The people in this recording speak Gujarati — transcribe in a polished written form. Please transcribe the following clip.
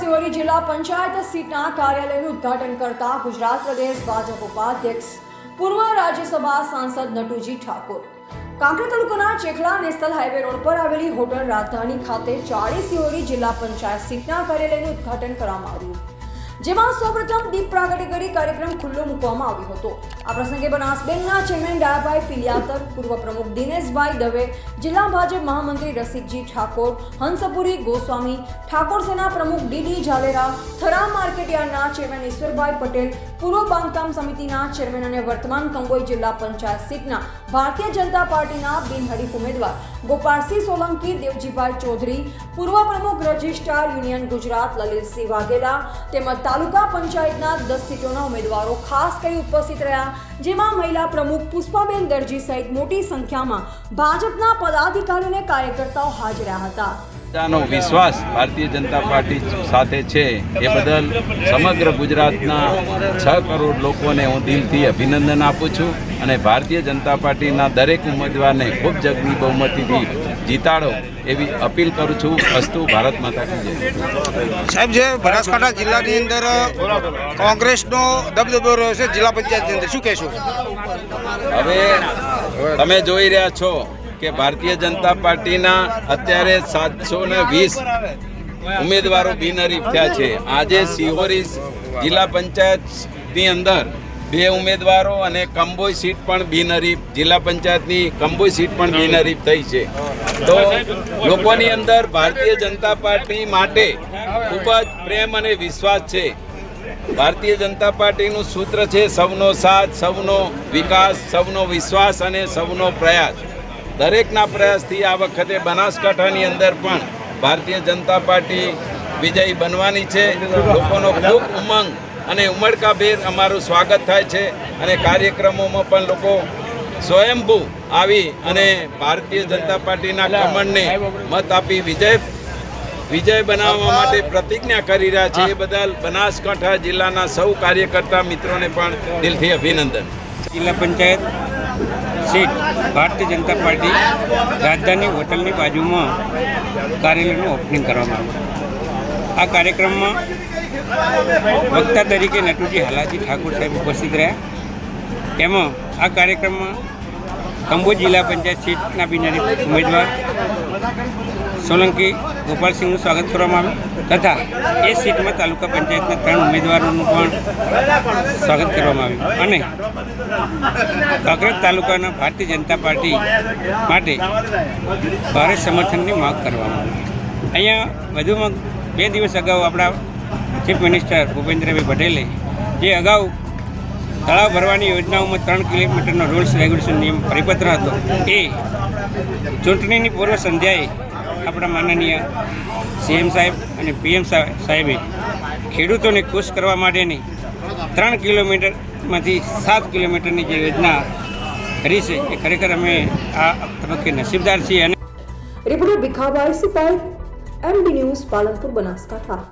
સિહોરી જિલ્લા પંચાયત સીટના કાર્યાલયનું ઉદ્ઘાટન કરતા ગુજરાત પ્રદેશ ભાજપ ઉપાધ્યક્ષ પૂર્વ રાજ્યસભા સાંસદ નટુજી ઠાકોર કાંકરેજ તાલુકાના ચેખલા નેશનલ હાઈવે રોડ પર આવેલી હોટલ રાજધાની ખાતે 40 સિહોરી જિલ્લા પંચાયત સીટના કાર્યાલયનું ઉદ્ઘાટન કરવામાં આવ્યું, જેમાં સૌપ્રથમ દીપ પ્રાગટ્ય કરી કાર્યક્રમ ખુલ્લો મૂકવામાં આવ્યો હતો। આ પ્રસંગે બનાસ બેંકના ચેરમેન ડાયાભાઈ પિલિયાતર, પૂર્વ પ્રમુખ દિનેશભાઈ દવે, જિલ્લા ભાજપ મહામંત્રી રસિકજી ઠાકોર, હંસપુરી ગોસ્વામી, ઠાકોર સેના પ્રમુખ ડીડી ઝાલેરા, થરા માર્કેટયાર્ડના ચેરમેન ઈશ્વરભાઈ પટેલ, પૂર્વ બાંધકામ સમિતિના ચેરમેન અને વર્તમાન કંબોઈ જિલ્લા પંચાયત સીટના ભારતીય જનતા પાર્ટીના બિનહરીફ ઉમેદવાર ગોપાલસિંહ સોલંકી, દેવજીભાઈ ચૌધરી, પૂર્વ પ્રમુખ રજિસ્ટ્રાર યુનિયન ગુજરાત લલિતસિંહ વાઘેલા તેમજ તાલુકા પંચાયતના 10 સીટોના ઉમેદવારો ખાસ કરી ઉપસ્થિત રહ્યા, જેમાં મહિલા પ્રમુખ પુષ્પાબેન દરજી સહિત મોટી સંખ્યામાં ભાજપના પદાધિકારીઓ અને કાર્યકર્તાઓ હાજર રહ્યા હતા। નો વિશ્વાસ ભારતીય જનતા પાર્ટી સાથે છે એ બદલ સમગ્ર ગુજરાતના 6 કરોડ લોકોને હું દિલથી અભિનંદન આપું છું અને ભારતીય જનતા પાર્ટીના દરેક ઉમેદવારને ખૂબ જંગી બહુમતીથી જીતાડો એવી અપીલ કરું છું। અસ્તુ ભારત માતા કી જય। સાહેબ, જે બનાસકાંઠા જિલ્લાની અંદર કોંગ્રેસનો દબદબો રહ્યો છે જિલ્લા પંચાયતની અંદર, શું કહેશો? હવે તમે જોઈ રહ્યા છો કે ભારતીય જનતા પાર્ટીના અત્યારે 720 ઉમેદવારો બિનહરીફ થયા છે। આજે સિહોરી જિલ્લા પંચાયતની અંદર 2 ઉમેદવારો અને કંબોઈ સીટ પણ બિનહરીફ, જિલ્લા પંચાયતની કંબોઈ સીટ પણ બિનહરીફ થઈ છે। તો લોકોની અંદર ભારતીય જનતા પાર્ટી માટે ખૂબ જ પ્રેમ અને વિશ્વાસ છે। ભારતીય જનતા પાર્ટીનું સૂત્ર છે સૌનો સાથ, સૌનો વિકાસ, સૌનો વિશ્વાસ અને સૌનો પ્રયાસ। દરેકના પ્રયાસથી આ વખતે બનાસકાંઠાની અંદર પણ ભારતીય જનતા પાર્ટી વિજયી બનવાની છે। લોકોનો ખૂબ ઉમંગ અને ઉમળકાભેર અમારું સ્વાગત થાય છે અને કાર્યક્રમોમાં પણ લોકો સ્વયંભૂ આવી અને ભારતીય જનતા પાર્ટીના કમળને મત આપી વિજય બનાવવા માટે પ્રતિજ્ઞા કરી રહ્યા છે। એ બદલ બનાસકાંઠા જિલ્લાના સૌ કાર્યકર્તા મિત્રોને પણ દિલથી અભિનંદન। જિલ્લા પંચાયત સીટ ભારતીય જનતા પાર્ટી રાજધાની હોટલની બાજુમાં કાર્યાલયનું ઓપનિંગ કરવામાં આવ્યું। આ કાર્યક્રમમાં વક્તા તરીકે નટુજી હાલાજી ઠાકોર સાહેબ ઉપસ્થિત રહ્યા। એમાં આ કાર્યક્રમમાં કંબોઈ જિલ્લા પંચાયત સીટના બિનહરીફ ઉમેદવાર સોલંકી ગોપાલસિંહનું સ્વાગત કરવામાં આવ્યું તથા એ સીટમાં તાલુકા પંચાયતના 3 ઉમેદવારોનું પણ સ્વાગત કરવામાં આવ્યું અને કાંકરેજ તાલુકાના ભારતીય જનતા પાર્ટી માટે ભારે સમર્થનની માંગ કરવામાં આવી। અહીંયા વધુમાં 2 દિવસ અગાઉ આપણા ચીફ મિનિસ્ટર ભૂપેન્દ્રભાઈ પટેલે જે અગાઉ તળાવ ભરવાની યોજનાઓમાં 3 કિલોમીટરનો રૂલ્સ રેગ્યુલેશન નિયમ પરિપત્ર હતો, એ ચૂંટણીની પૂર્વ સંધ્યાએ આપણા માનનીય સીએમ સાહેબ અને પીએમ સાહેબે ખેડૂતોને ખુશ કરવા માટેની 3 કિલોમીટરમાંથી 7 કિલોમીટરની જે યોજના કરી છે એ ખરેખર અમે આ તબક્કે નસીબદાર છીએ। અને reporter Bhikhabhai Sipai, MD news, Palanpur, Banaskantha.